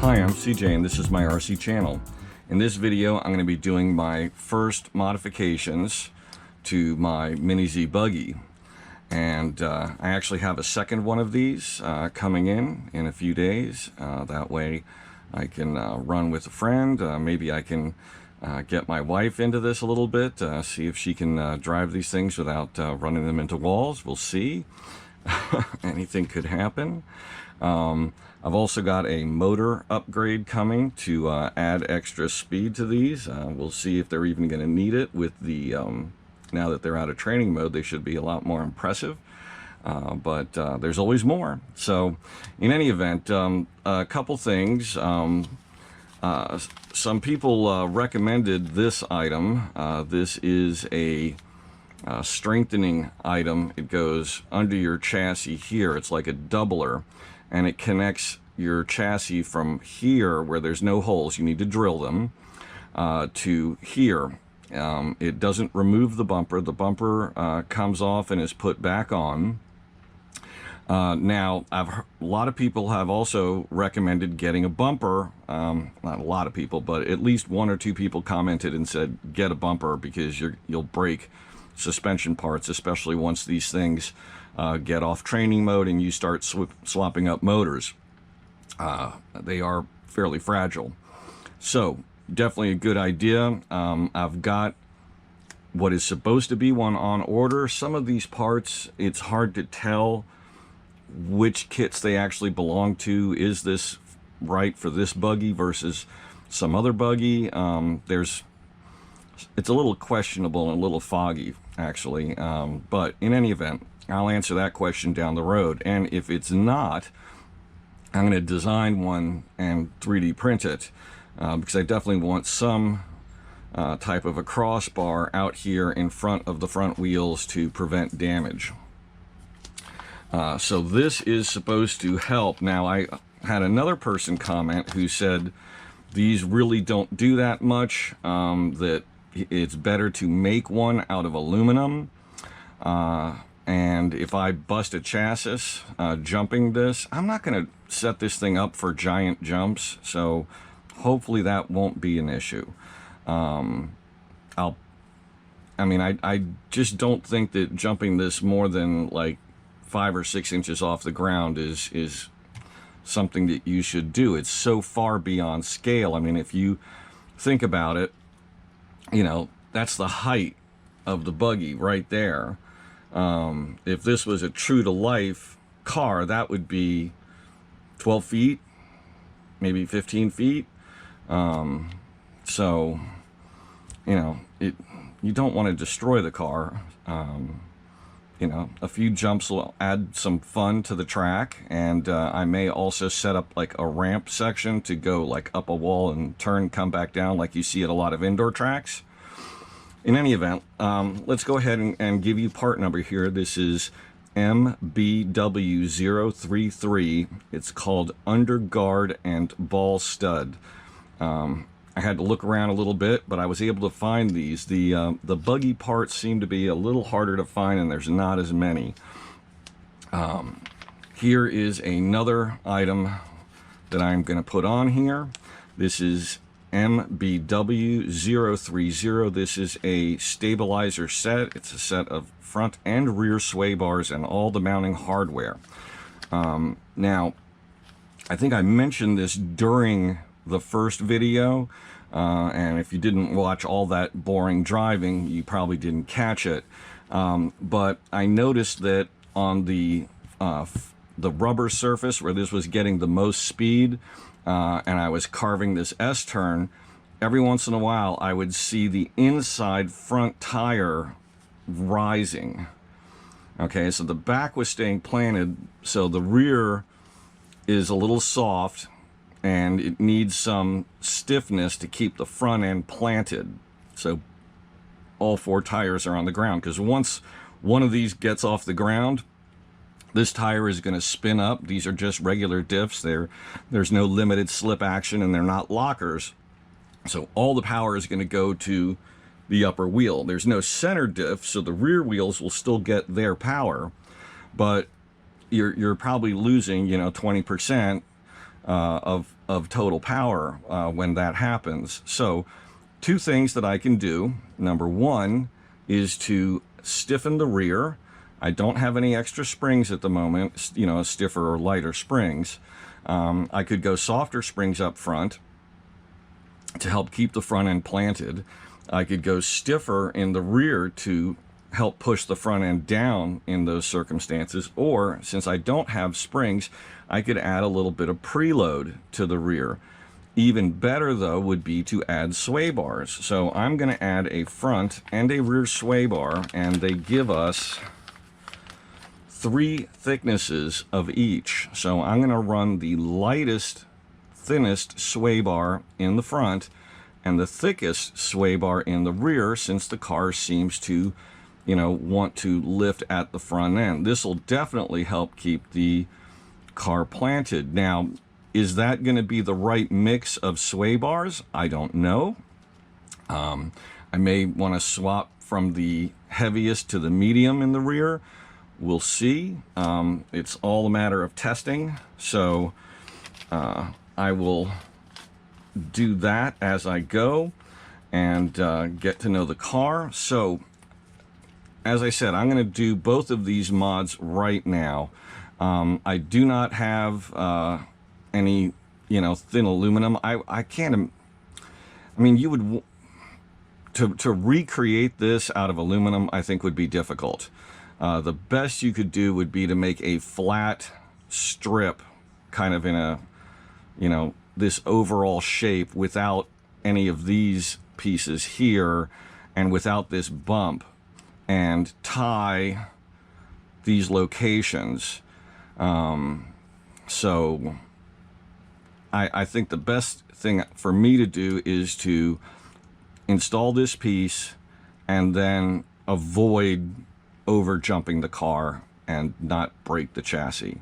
Hi, I'm CJ and this is my RC channel. In this video I'm going to be doing my first modifications to my Mini Z buggy, and I actually have a second one of these coming in a few days. That way I can run with a friend. Maybe I can get my wife into this a little bit, see if she can drive these things without running them into walls. We'll see. Anything could happen. I've also got a motor upgrade coming to add extra speed to these. We'll see if they're even going to need it with the, now that they're out of training mode, they should be a lot more impressive. But there's always more. So in any event, a couple things. Some people recommended this item. This is a strengthening item. It goes under your chassis here. It's like a doubler, and it connects your chassis from here where there's no holes, you need to drill them, to here. It doesn't remove the bumper. The bumper comes off and is put back on. Now, a lot of people have also recommended getting a bumper. Not a lot of people, but at least one or two people commented and said, get a bumper because you'll break suspension parts, especially once these things get off training mode and you start swapping up motors. They are fairly fragile. So definitely a good idea. I've got what is supposed to be one on order. Some of these parts, it's hard to tell which kits they actually belong to. Is this right for this buggy versus some other buggy? It's a little questionable and a little foggy, actually. But in any event, I'll answer that question down the road. And if it's not, I'm going to design one and 3D print it, because I definitely want some type of a crossbar out here in front of the front wheels to prevent damage. So this is supposed to help. Now, I had another person comment who said these really don't do that much, that it's better to make one out of aluminum. And if I bust a chassis jumping this, I'm not going to set this thing up for giant jumps, so hopefully that won't be an issue. I just don't think that jumping this more than like 5 or 6 inches off the ground is something that you should do. It's so far beyond scale. I mean, if you think about it, you know, that's the height of the buggy right there. If this was a true-to-life car, that would be 12 feet, maybe 15 feet. So, you know, you don't want to destroy the car. You know, a few jumps will add some fun to the track, and I may also set up like a ramp section to go like up a wall and turn, come back down like you see at a lot of indoor tracks. In any event, let's go ahead and give you part number here. This is MBW033. It's called Under Gaurd and Ball Stud. I had to look around a little bit, but I was able to find these. The buggy parts seem to be a little harder to find, and there's not as many. Here is another item that I'm going to put on here. This is MBW030. This is a stabilizer set. It's a set of front and rear sway bars and all the mounting hardware. Now, I think I mentioned this during the first video, and if you didn't watch all that boring driving, you probably didn't catch it. But I noticed that on the rubber surface where this was getting the most speed, and I was carving this S-turn, every once in a while I would see the inside front tire rising. Okay, so the back was staying planted, so the rear is a little soft, and it needs some stiffness to keep the front end planted. So all 4 tires are on the ground, because once one of these gets off the ground, this tire is going to spin up. These are just regular diffs. There's no limited slip action, and they're not lockers. So all the power is going to go to the upper wheel. There's no center diff, so the rear wheels will still get their power, but you're probably losing, you know, 20% of total power when that happens. So 2 things that I can do. Number 1 is to stiffen the rear. I don't have any extra springs at the moment, you know, stiffer or lighter springs. I could go softer springs up front to help keep the front end planted. I could go stiffer in the rear to help push the front end down in those circumstances. Or, since I don't have springs, I could add a little bit of preload to the rear. Even better, though, would be to add sway bars. So I'm going to add a front and a rear sway bar, and they give us 3 thicknesses of each. So I'm going to run the lightest, thinnest sway bar in the front and the thickest sway bar in the rear, since the car seems to, you know, want to lift at the front end. This will definitely help keep the car planted. Now, is that going to be the right mix of sway bars? I don't know. I may want to swap from the heaviest to the medium in the rear. We'll see. It's all a matter of testing. So I will do that as I go and get to know the car. So, as I said, I'm going to do both of these mods right now. I do not have any, you know, thin aluminum. I can't. I mean, you would to recreate this out of aluminum, I think would be difficult. The best you could do would be to make a flat strip, kind of in a, you know, this overall shape without any of these pieces here and without this bump, and tie these locations. So I think the best thing for me to do is to install this piece and then avoid over jumping the car and not break the chassis.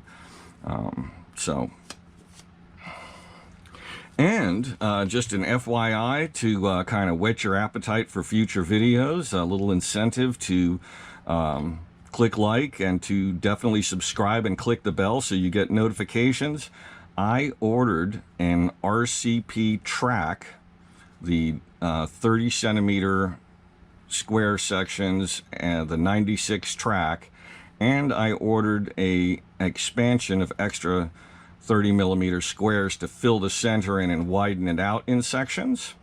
And just an FYI to kind of whet your appetite for future videos, a little incentive to click like and to definitely subscribe and click the bell so you get notifications. I ordered an RCP track, the 30 centimeter square sections and the 96 track, and I ordered a expansion of extra 30 millimeter squares to fill the center in and widen it out in sections.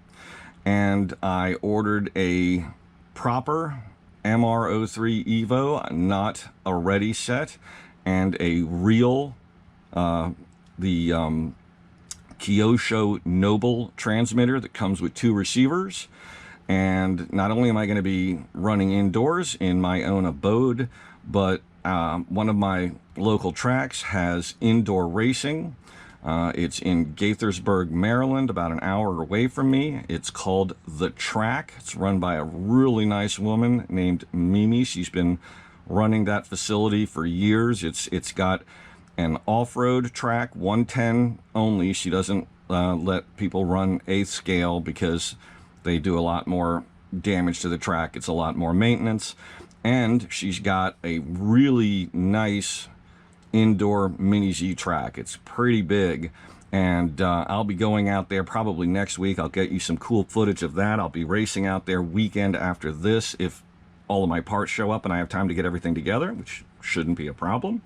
And I ordered a proper MR03 Evo, not a ready set, and a real the Kyosho Noble transmitter that comes with 2 receivers. And not only am I going to be running indoors in my own abode, but one of my local tracks has indoor racing. It's in Gaithersburg, Maryland, about an hour away from me. It's called The Track. It's run by a really nice woman named Mimi. She's been running that facility for years. It's got an off-road track, 110 only. She doesn't let people run 8th scale because they do a lot more damage to the track. It's a lot more maintenance. And she's got a really nice indoor Mini Z track. It's pretty big. And I'll be going out there probably next week. I'll get you some cool footage of that. I'll be racing out there weekend after this if all of my parts show up and I have time to get everything together, which shouldn't be a problem.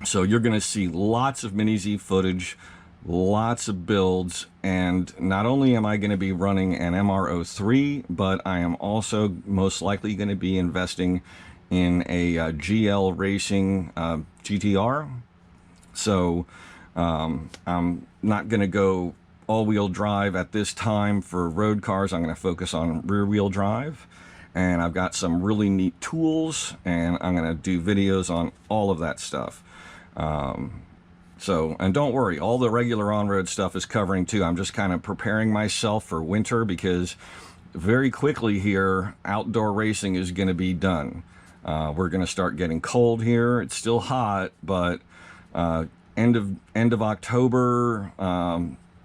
So you're going to see lots of Mini Z footage, lots of builds, and not only am I going to be running an MR03, but I am also most likely going to be investing in a GL Racing GTR. So I'm not going to go all-wheel drive at this time for road cars. I'm going to focus on rear-wheel drive, and I've got some really neat tools, and I'm going to do videos on all of that stuff. And don't worry, all the regular on-road stuff is covering too. I'm just kind of preparing myself for winter because very quickly here, outdoor racing is going to be done. We're going to start getting cold here. It's still hot, but end of October,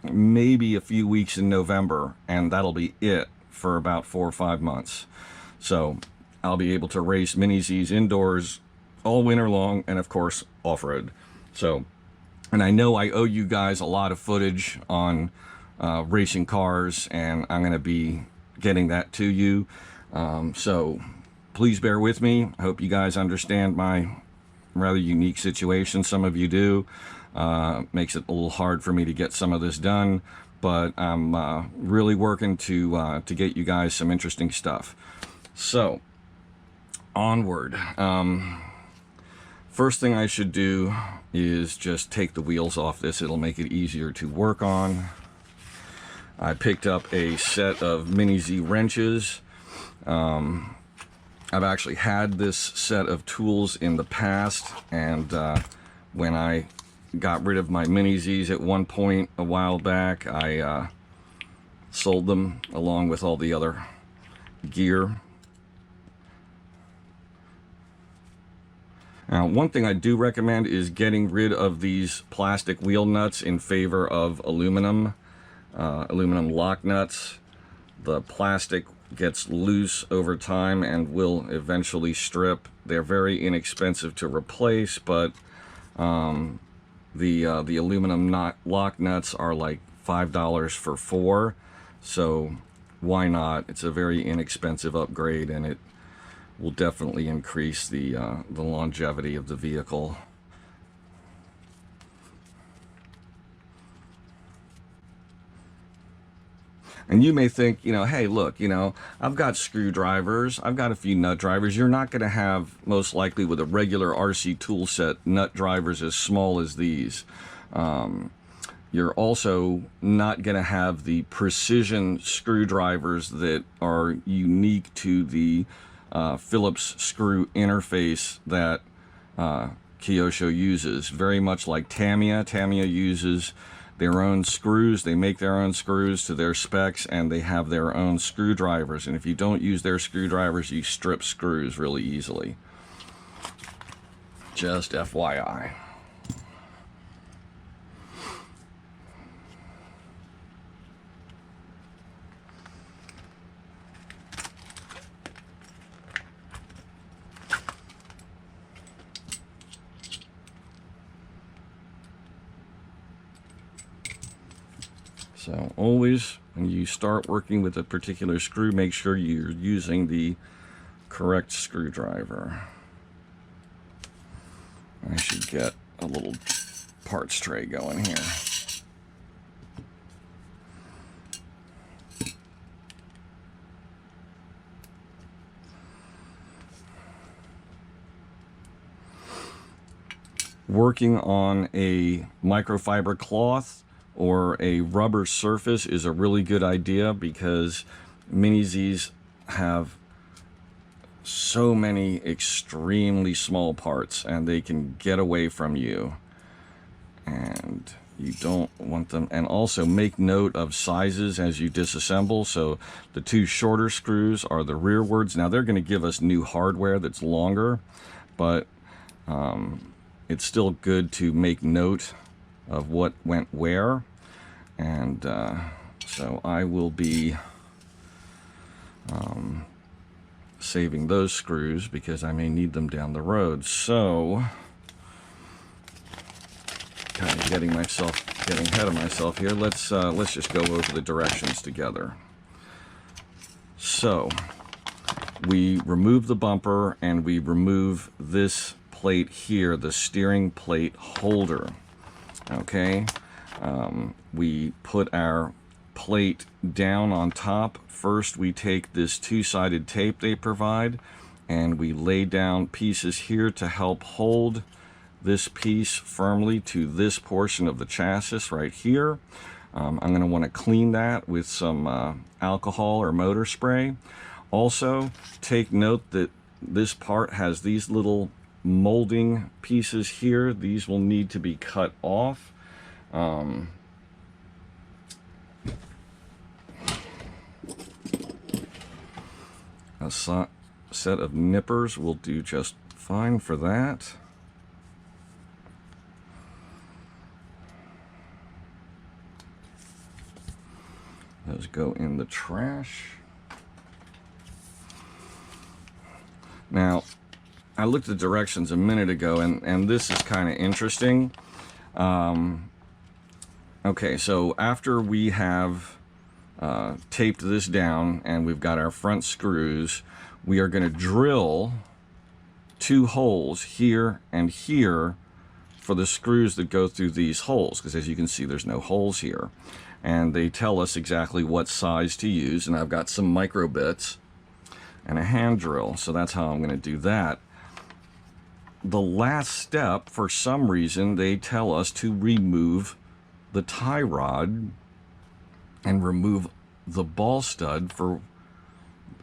maybe a few weeks in November, and that'll be it for about 4 or 5 months. So I'll be able to race Mini Zs indoors all winter long, and of course off-road. So And I know I owe you guys a lot of footage on racing cars, and I'm going to be getting that to you. So please bear with me. I hope you guys understand my rather unique situation. Some of you do. Makes it a little hard for me to get some of this done, but I'm really working to get you guys some interesting stuff. So onward. First thing I should do is just take the wheels off this. It'll make it easier to work on. I picked up a set of Mini Z wrenches. I've actually had this set of tools in the past, and when I got rid of my Mini Zs at one point a while back, I sold them along with all the other gear. Now, one thing I do recommend is getting rid of these plastic wheel nuts in favor of aluminum lock nuts. The plastic gets loose over time and will eventually strip. They're very inexpensive to replace, but the aluminum lock nuts are like $5 for 4, so why not? It's a very inexpensive upgrade, and it will definitely increase the longevity of the vehicle. And you may think, hey, look, I've got screwdrivers, I've got a few nut drivers. You're not going to have, most likely with a regular RC tool set, nut drivers as small as these. You're also not going to have the precision screwdrivers that are unique to the Phillips screw interface that Kyosho uses. Very much like Tamiya. Tamiya uses their own screws. They make their own screws to their specs, and they have their own screwdrivers. And if you don't use their screwdrivers, you strip screws really easily. Just FYI. So always, when you start working with a particular screw, make sure you're using the correct screwdriver. I should get a little parts tray going here. Working on a microfiber cloth or a rubber surface is a really good idea, because Mini Zs have so many extremely small parts and they can get away from you, and you don't want them. And also make note of sizes as you disassemble. So the two shorter screws are the rearwards. Now they're going to give us new hardware that's longer, but it's still good to make note of what went where. And so I will be saving those screws because I may need them down the road. So kind of getting ahead of myself here. Let's just go over the directions together. So we remove the bumper and we remove this plate here, the steering plate holder. Okay, we put our plate down on top. First, we take this two-sided tape they provide and we lay down pieces here to help hold this piece firmly to this portion of the chassis right here. I'm going to want to clean that with some alcohol or motor spray. Also, take note that this part has these little molding pieces here. These will need to be cut off. A set of nippers will do just fine for that. Those go in the trash. Now, I looked at the directions a minute ago, and this is kind of interesting. Okay, so after we have taped this down and we've got our front screws, we are going to drill 2 holes here and here for the screws that go through these holes, because as you can see there's no holes here, and they tell us exactly what size to use. And I've got some micro bits and a hand drill, so that's how I'm going to do that. The last step, for some reason, they tell us to remove the tie rod and remove the ball stud for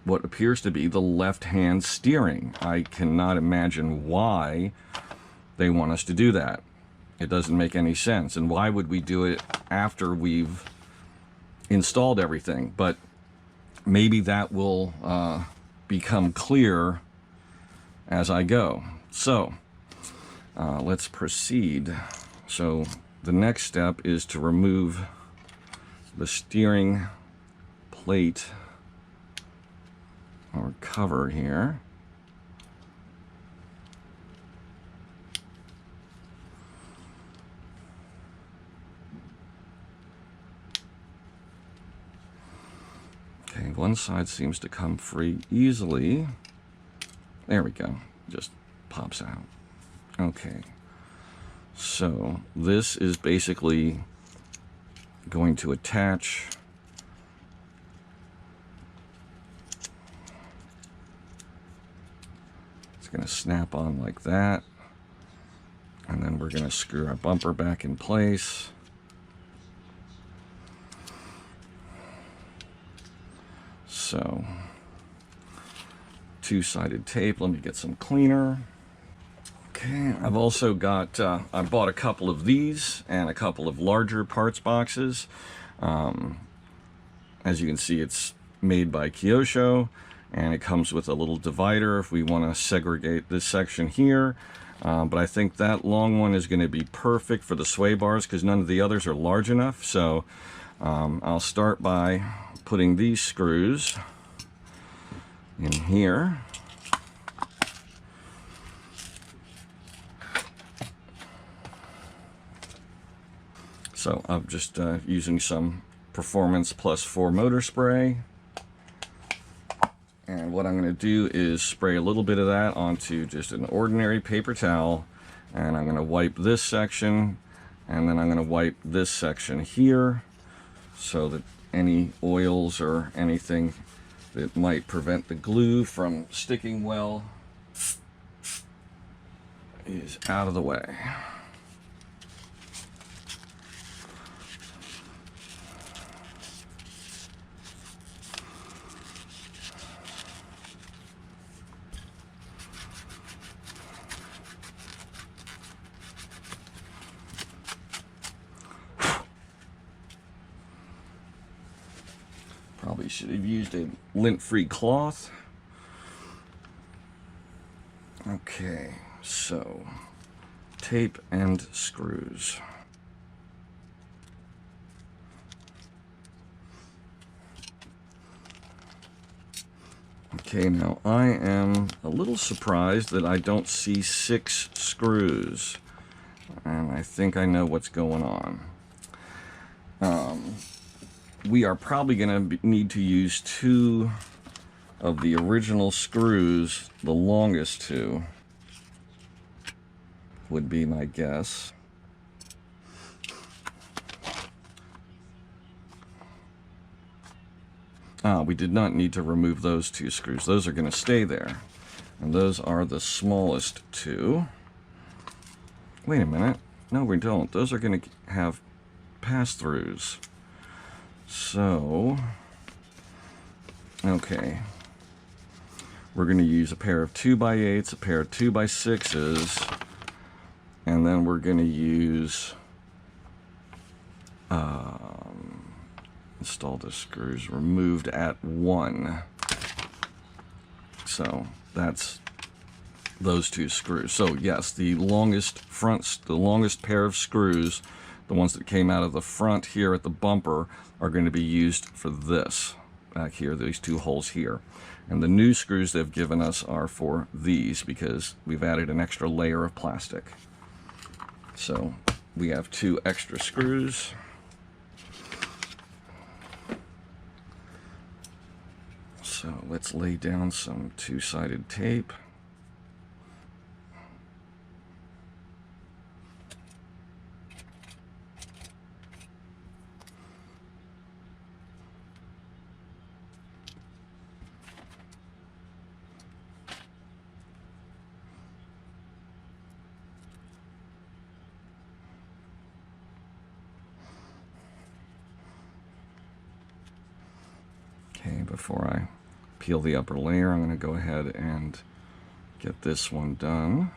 what appears to be the left-hand steering. I cannot imagine why they want us to do that. It doesn't make any sense. And why would we do it after we've installed everything? But maybe that will become clear as I go. So let's proceed. So the next step is to remove the steering plate or cover here. Okay, one side seems to come free easily. There we go. Just pops out. Okay. So this is basically going to attach it's going to snap on like that, and then we're going to screw our bumper back in place. So 2-sided tape. Let me get some cleaner. Okay, I've also got, I bought a couple of these and a couple of larger parts boxes. As you can see, it's made by Kyosho, and it comes with a little divider if we want to segregate this section here. But I think that long one is going to be perfect for the sway bars because none of the others are large enough. So I'll start by putting these screws in here. So I'm just using some Performance Plus 4 motor spray. And what I'm going to do is spray a little bit of that onto just an ordinary paper towel. And I'm going to wipe this section, and then I'm going to wipe this section here so that any oils or anything that might prevent the glue from sticking well is out of the way. Probably should have used a lint-free cloth. Okay, so tape and screws. Okay, now I am a little surprised that I don't see 6 screws, and I think I know what's going on. We are probably going to need to use 2 of the original screws. The longest 2 would be my guess. We did not need to remove those 2 screws. Those are going to stay there. And those are the smallest 2. Wait a minute. No, we don't. Those are going to have pass-throughs. So, okay. We're going to use a pair of 2x8s, a pair of 2x6s, and then we're going to use install the screws removed at 1. So that's those 2 screws. So yes, the longest pair of screws, the ones that came out of the front here at the bumper, are going to be used for this back here, these 2 holes here. And the new screws they've given us are for these because we've added an extra layer of plastic. So we have 2 extra screws. So let's lay down some 2-sided tape. Okay, before I peel the upper layer, I'm going to go ahead and get this one done.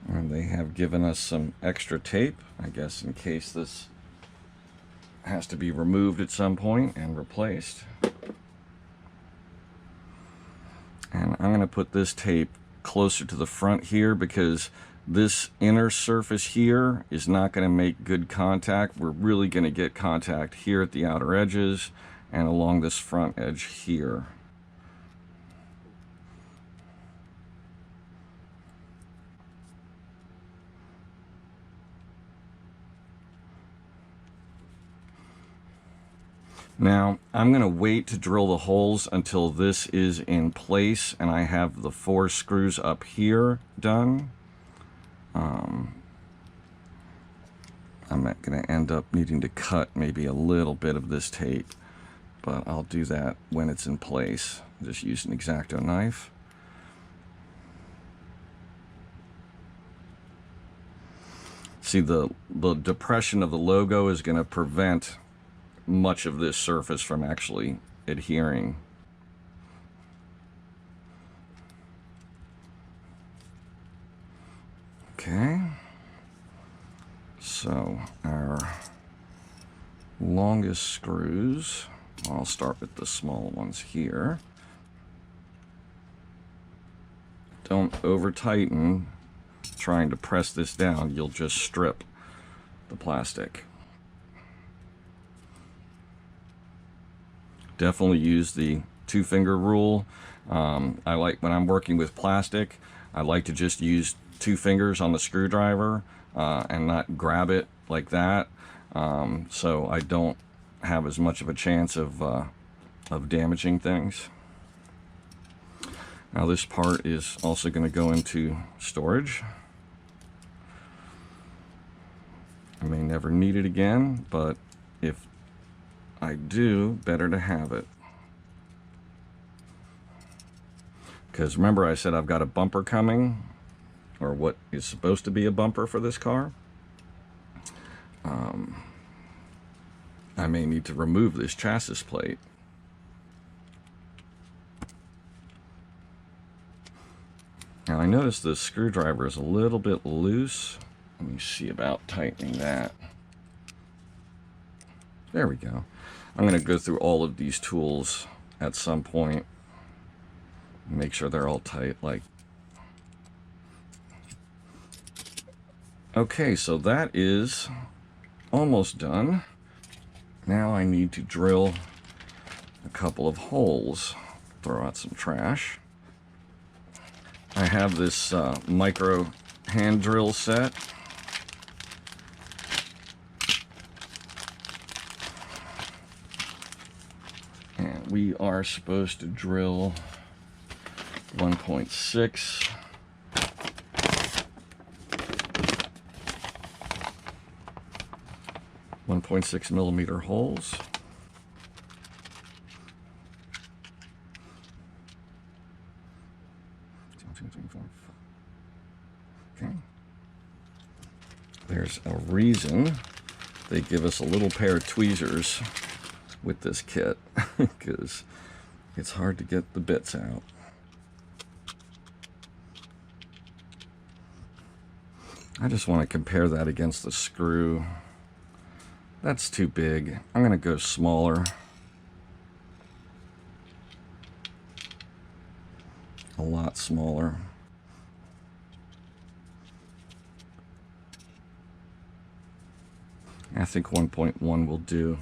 And they have given us some extra tape, I guess, in case this has to be removed at some point and replaced. And I'm going to put this tape closer to the front here because this inner surface here is not going to make good contact. We're really going to get contact here at the outer edges and along this front edge here. Now, I'm going to wait to drill the holes until this is in place and I have the 4 screws up here done. I'm going to end up needing to cut maybe a little bit of this tape, but I'll do that when it's in place. Just use an X-Acto knife. See, the depression of the logo is going to prevent much of this surface from actually adhering. Okay, so our longest screws, I'll start with the small ones here. Don't over tighten trying to press this down, you'll just strip the plastic. Definitely use the 2-finger rule. I like, when I'm working with plastic, I like to just use 2 fingers on the screwdriver and not grab it like that, so I don't have as much of a chance of damaging things. Now this part is also going to go into storage. I may never need it again, but if I do, better to have it. Because remember I said I've got a bumper coming, or what is supposed to be a bumper for this car. I may need to remove this chassis plate. Now I notice the screwdriver is a little bit loose. Let me see about tightening that. There we go. I'm going to go through all of these tools at some point and make sure they're all tight. Okay, so that is almost done. Now I need to drill a couple of holes, throw out some trash. I have this micro hand drill set. And we are supposed to drill 1.6. 1.6 millimeter holes. Okay. There's a reason they give us a little pair of tweezers with this kit, because it's hard to get the bits out. I just want to compare that against the screw. That's too big. I'm going to go smaller. A lot smaller. I think 1.1 will do.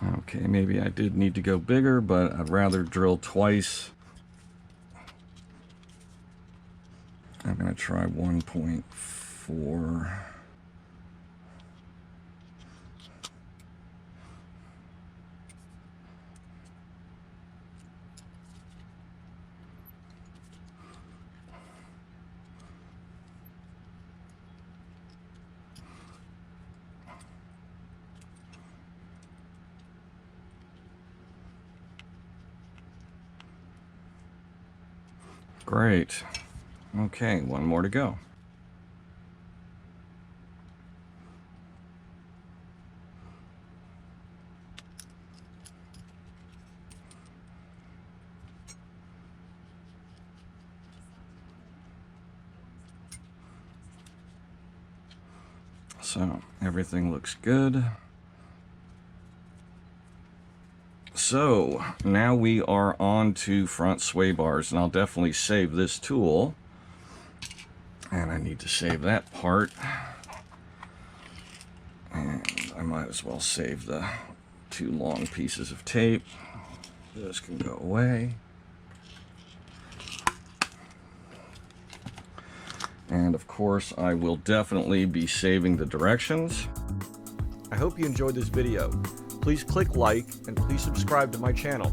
Okay, maybe I did need to go bigger, but I'd rather drill twice. I'm going to try 1.4. Great. Okay, one more to go. So everything looks good. So now we are on to front sway bars, and I'll definitely save this tool. And I need to save that part. And I might as well save the 2 long pieces of tape. This can go away. And of course, I will definitely be saving the directions. I hope you enjoyed this video. Please click like and please subscribe to my channel.